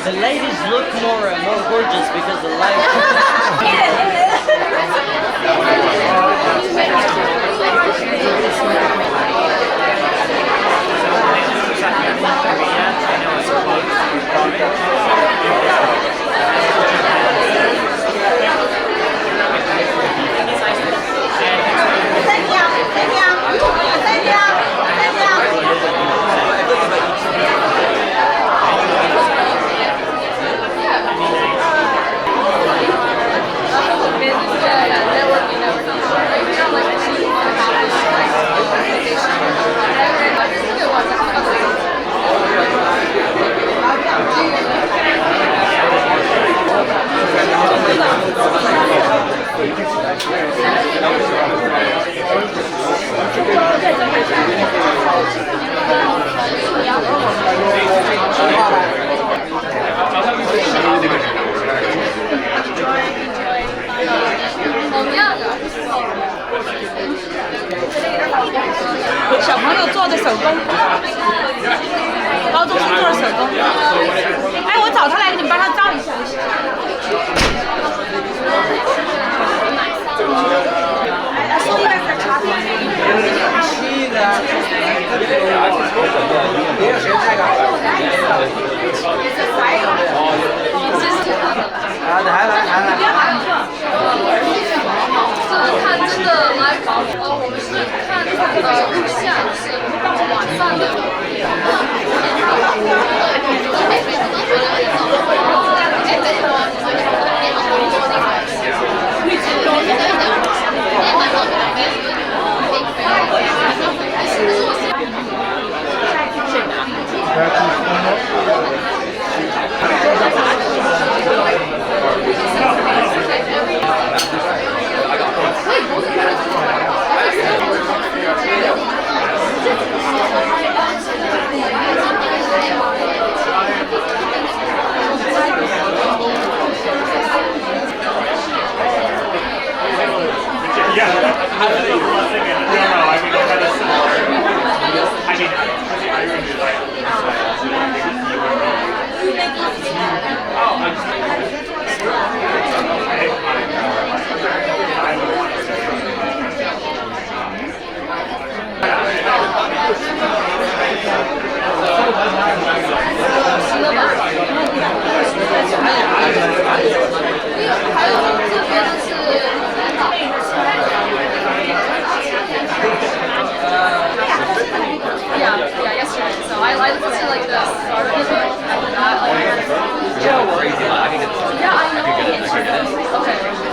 The ladies look more gorgeous because the light.小朋友做的手工，高中生做的手工。哎，我找他来，你们帮他照一下。看这个 live 我们是看录像，是晚上的。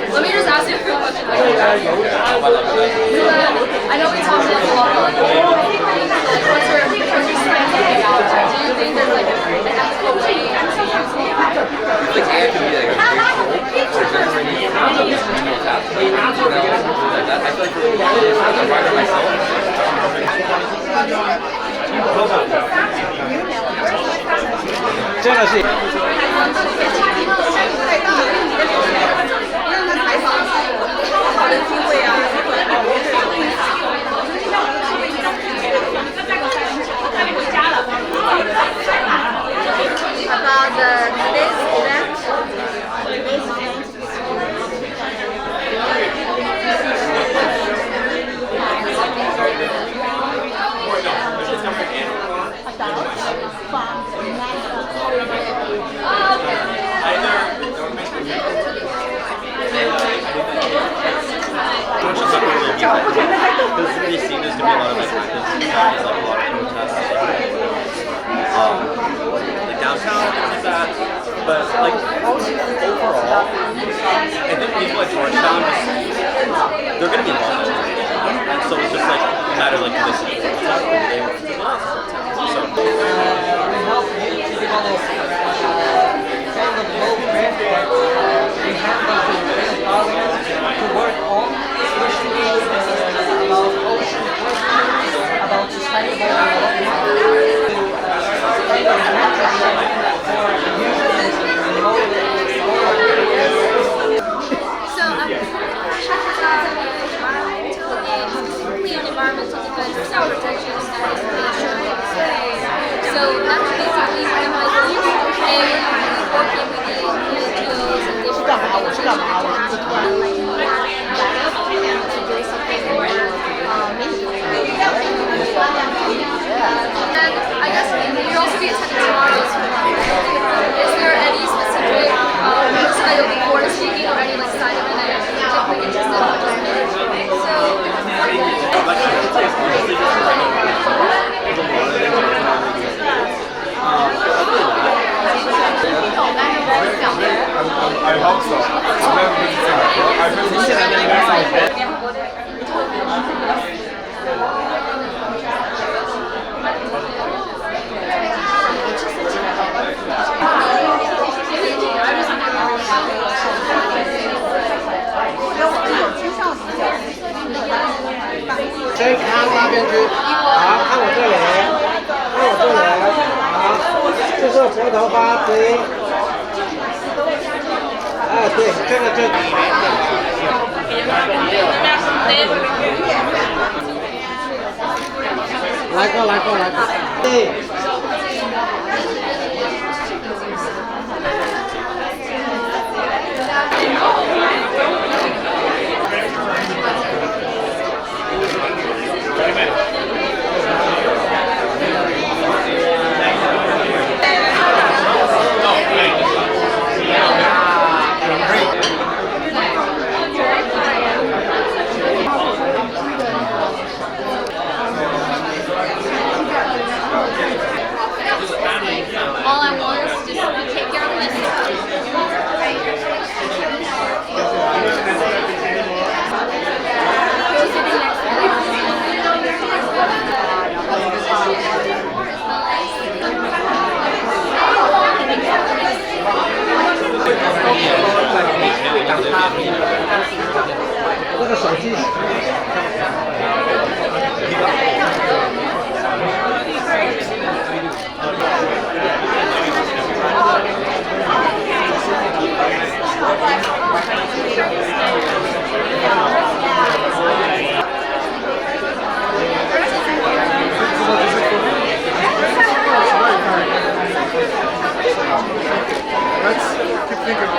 Let me just ask you a real question. I know we talked about a lot about what's your stance on the out? Do you think there's like an ethical way to use这个是。About today's event. This really seems to be a lot of like active societies, like a lot of protests. Like downtown and things like that. But like overall, I think people at Georgetown they're gonna be involved in it. And so it's just like a matter of like listening to what they want to do. So we help you to develop kind of low grant we have to work on, especially about ocean questions, about sustainable development, So clean environmental defense, cell protection, studies, so that's basically kind of like I hope so. I've never been to Singapore. I've been to Singapore.先看那边去，好，看我这里，看我这里，好，这是佛头发，对，对，这个就。来个，对。All I want is just to take care of myself. Let's keep thinking.